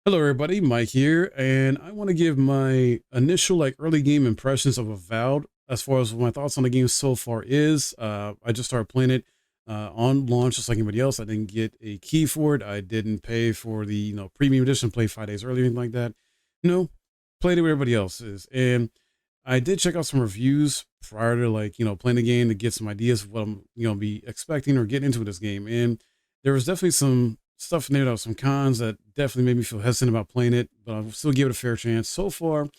Hello everybody, Mike here, and I want to give my initial early game impressions of Avowed as far as my thoughts on the game so far is. I just started playing it on launch just like anybody else. I didn't get a key for it. I didn't pay for the premium edition, play 5 days early, anything like that. No, played it with everybody else is. And I did check out some reviews prior to playing the game to get some ideas of what I'm be expecting or getting into this game. And there was definitely some stuff in there that was some cons that definitely made me feel hesitant about playing it, but I'll still give it a fair chance. So far,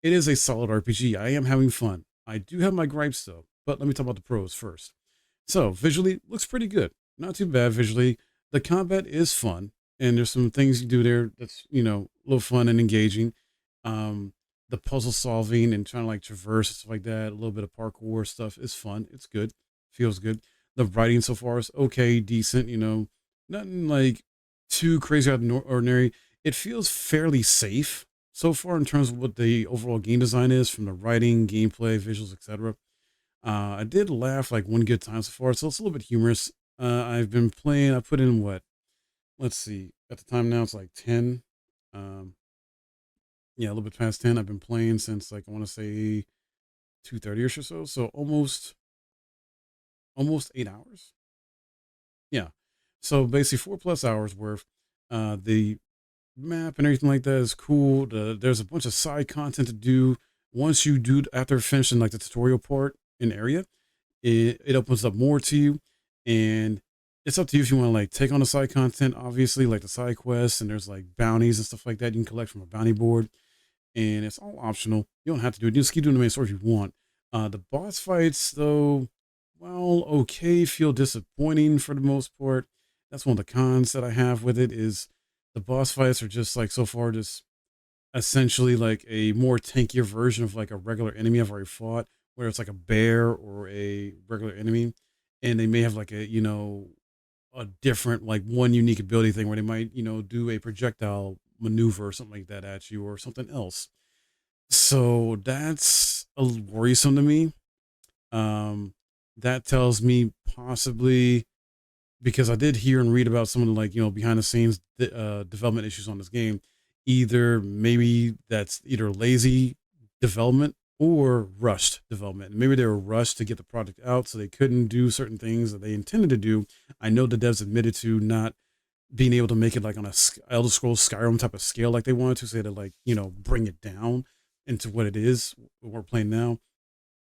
it is a solid RPG. I am having fun. I do have my gripes though, but let me talk about the pros first. So visually, looks pretty good. Not too bad visually. The combat is fun, and there's some things you do there that's a little fun and engaging. Um, the puzzle solving and trying to traverse and stuff like that. A little bit of parkour stuff is fun. It's good. Feels good. The writing so far is okay, decent. Nothing too crazy out of the ordinary. It feels fairly safe so far in terms of what the overall game design is, from the writing, gameplay, visuals, etc. I did laugh one good time so far, so it's a little bit humorous. I've been playing. I put in what? Let's see. At the time now, it's like 10. Um, yeah, a little bit past 10. I've been playing since I want to say 2:30 or so. So almost 8 hours. Yeah. So basically 4+ hours worth. The map and everything like that is cool. There's a bunch of side content to do. Once you do after finishing the tutorial part in area, it opens up more to you, and it's up to you if you want to take on the side content. Obviously, the side quests, and there's bounties and stuff like that you can collect from a bounty board, and it's all optional. You don't have to do it. You just keep doing the main story if you want. The boss fights, though, well, okay, feel disappointing for the most part. That's one of the cons that I have with it is the boss fights are just so far just essentially a more tankier version of a regular enemy I've already fought, where it's a bear or a regular enemy, and they may have a different one unique ability thing where they might do a projectile maneuver or something like that at you or something else. So that's a little worrisome to me. Um, that tells me possibly, because I did hear and read about some of the behind the scenes development issues on this game. Either maybe that's either lazy development or rushed development. Maybe they were rushed to get the product out, so they couldn't do certain things that they intended to do. I know the devs admitted to not being able to make it on a Elder Scrolls Skyrim type of scale like they wanted to, so they had to bring it down into what it is we're playing now.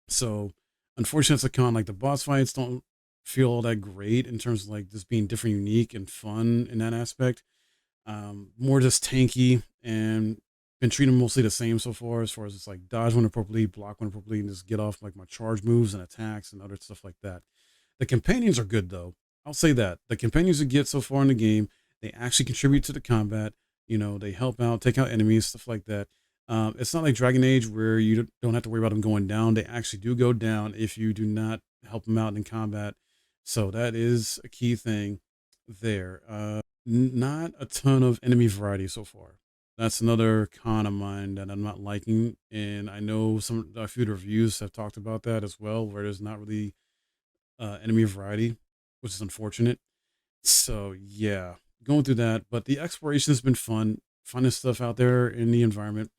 So unfortunately, it's a con. The boss fights don't feel all that great in terms of just being different, unique, and fun in that aspect. More just tanky, and been treating them mostly the same so far, as far as it's dodge when appropriately, block when appropriately, and just get off my charge moves and attacks and other stuff like that. The companions are good though. I'll say that the companions you get so far in the game, they actually contribute to the combat. They help out, take out enemies, stuff like that. It's not like Dragon Age where you don't have to worry about them going down. They actually do go down if you do not help them out in combat. So that is a key thing there. Not a ton of enemy variety so far. That's another con of mine that I'm not liking, and I know a few of the reviews have talked about that as well, where there's not really enemy variety, which is unfortunate. So yeah, going through that, but the exploration has been fun, finding stuff out there in the environment.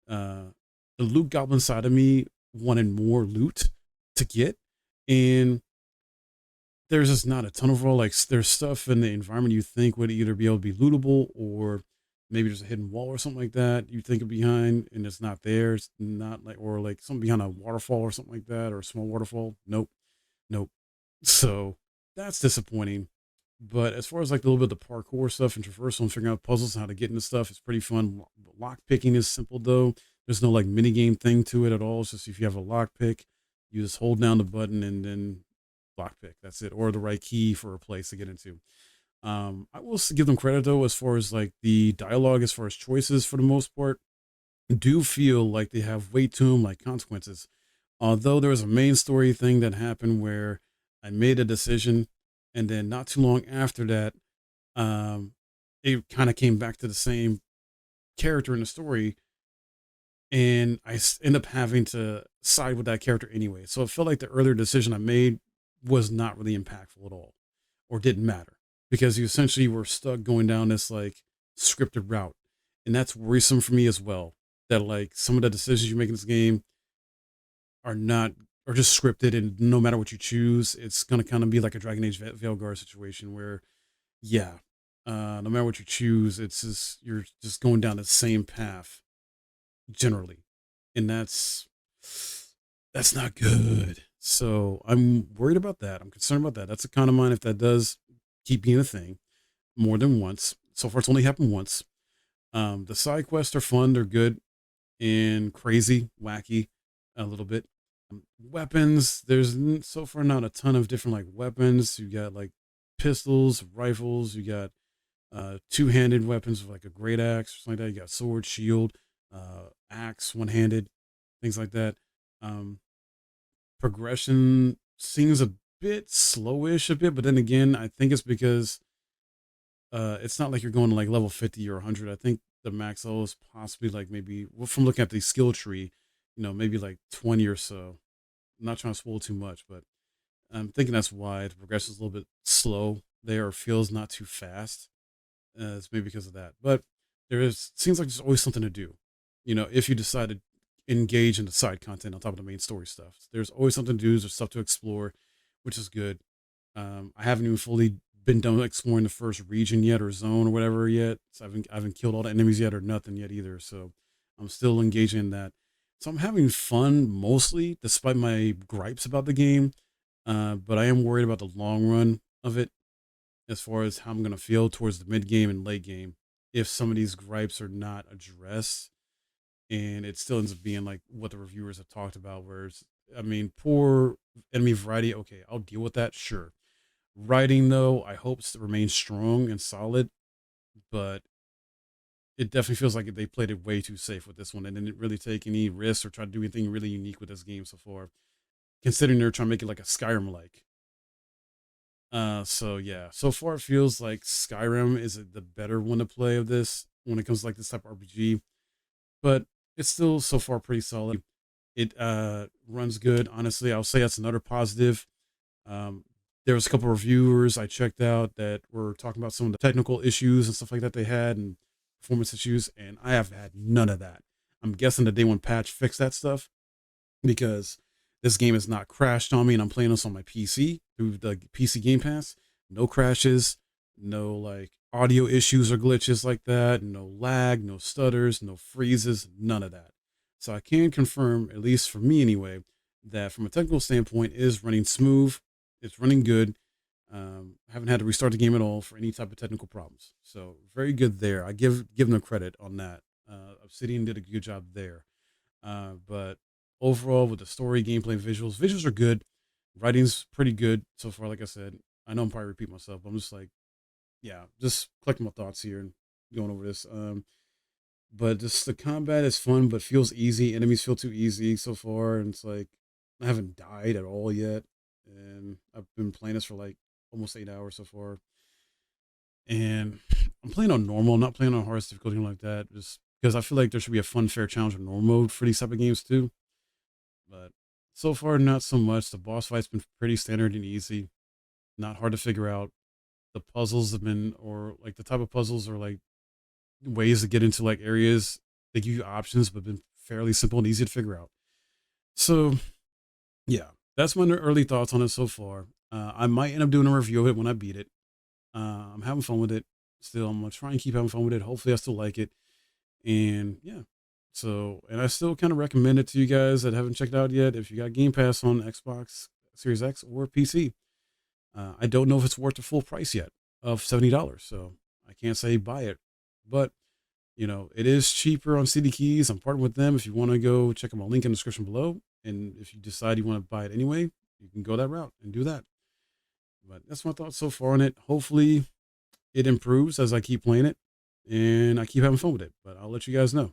Uh, the loot goblin side of me wanted more loot to get, and there's just not a ton overall. There's stuff in the environment you think would either be able to be lootable, or maybe there's a hidden wall or something like that you think of behind, and it's not there. It's not or something behind a waterfall or something like that, or a small waterfall. Nope, nope. So that's disappointing. But as far as a little bit of the parkour stuff and traversal and figuring out puzzles and how to get into stuff, it's pretty fun. Lock picking is simple though. There's no mini game thing to it at all. It's just if you have a lock pick, you just hold down the button and then lock pick. That's it, or the right key for a place to get into. I will give them credit though, as far as the dialogue, as far as choices for the most part, do feel like they have weight to them, like consequences. Although there was a main story thing that happened where I made a decision, and then not too long after that, um, it kind of came back to the same character in the story, and end up having to side with that character anyway. So it felt like the earlier decision I made was not really impactful at all, or didn't matter, because you essentially were stuck going down this scripted route. and that's worrisome for me as well. That like some of the decisions you make in this game are not are just scripted, and no matter what you choose, it's gonna kind of be like a Dragon Age Veilguard situation where, yeah, no matter what you choose, it's just you're just going down the same path generally, and that's not good. So I'm worried about that. I'm concerned about that. That's a con of mine if that does keep being a thing more than once. So far, it's only happened once. The side quests are fun. They're good and crazy, wacky, a little bit. Weapons. There's so far not a ton of different like weapons. You got like pistols, rifles. You got two-handed weapons like a great axe or something like that. You got sword, shield, axe, one-handed, things like that. Um, Progression seems a bit slowish a bit, but then again, I think it's because it's not like you're going to like level 50 or 100. I think the max level is possibly like maybe, well, from looking at the skill tree, maybe like 20 or so. I'm not trying to spoil too much, but I'm thinking that's why the progression is a little bit slow there, or feels not too fast. It's maybe because of that. But seems like there's always something to do. If you decide to engage in the side content on top of the main story stuff, there's always something to do. There's stuff to explore, which is good. I haven't even fully been done exploring the first region yet, or zone or whatever yet. So I haven't killed all the enemies yet or nothing yet either. So I'm still engaging in that. So I'm having fun mostly, despite my gripes about the game. But I am worried about the long run of it, as far as how I'm going to feel towards the mid game and late game if some of these gripes are not addressed, and it still ends up being like what the reviewers have talked about, where I mean, poor enemy variety. Okay, I'll deal with that. Sure. Writing though, I hope to remain strong and solid, but it definitely feels like they played it way too safe with this one and didn't really take any risks or try to do anything really unique with this game so far. Considering they're trying to make it like a Skyrim like. So yeah, so far it feels like Skyrim is the better one to play of this when it comes to like this type of RPG, but it's still so far pretty solid. It runs good. Honestly, I'll say that's another positive. Um, there was a couple of reviewers I checked out that were talking about some of the technical issues and stuff like that they had, and performance issues, and I have had none of that. I'm guessing the day one patch fixed that stuff, because this game has not crashed on me, and I'm playing this on my PC through the PC Game Pass. No crashes, no like audio issues or glitches like that, no lag, no stutters, no freezes, none of that. So I can confirm, at least for me anyway, that from a technical standpoint, it is running smooth. It's running good. I haven't had to restart the game at all for any type of technical problems. So very good there. I give them credit on that. Obsidian did a good job there. But overall, with the story, gameplay, visuals are good. Writing's pretty good so far. Like I said, I know I'm probably repeating myself, but I'm just like, yeah, just collecting my thoughts here and going over this. But just the combat is fun, but feels easy. Enemies feel too easy so far, and it's like I haven't died at all yet, and I've been playing this for like almost 8 hours so far, and I'm playing on normal, not playing on hardest difficulty like that, just because I feel like there should be a fun, fair challenge or normal mode for these type of games too. But so far, not so much. The boss fight's been pretty standard and easy, not hard to figure out. The puzzles have been, or like the type of puzzles, are like ways to get into like areas. They give you options, but been fairly simple and easy to figure out. So yeah, that's my early thoughts on it so far. I might end up doing a review of it when I beat it. I'm having fun with it. Still, I'm gonna try and keep having fun with it. Hopefully, I still like it. And yeah, and I still kind of recommend it to you guys that haven't checked it out yet. If you got Game Pass on Xbox Series X or PC, I don't know if it's worth the full price yet of $70. So I can't say buy it, but it is cheaper on CD Keys. I'm partnering with them. If you want to go check out my link in the description below, and if you decide you want to buy it anyway, you can go that route and do that. But that's my thoughts so far on it. Hopefully, it improves as I keep playing it, and I keep having fun with it. But I'll let you guys know.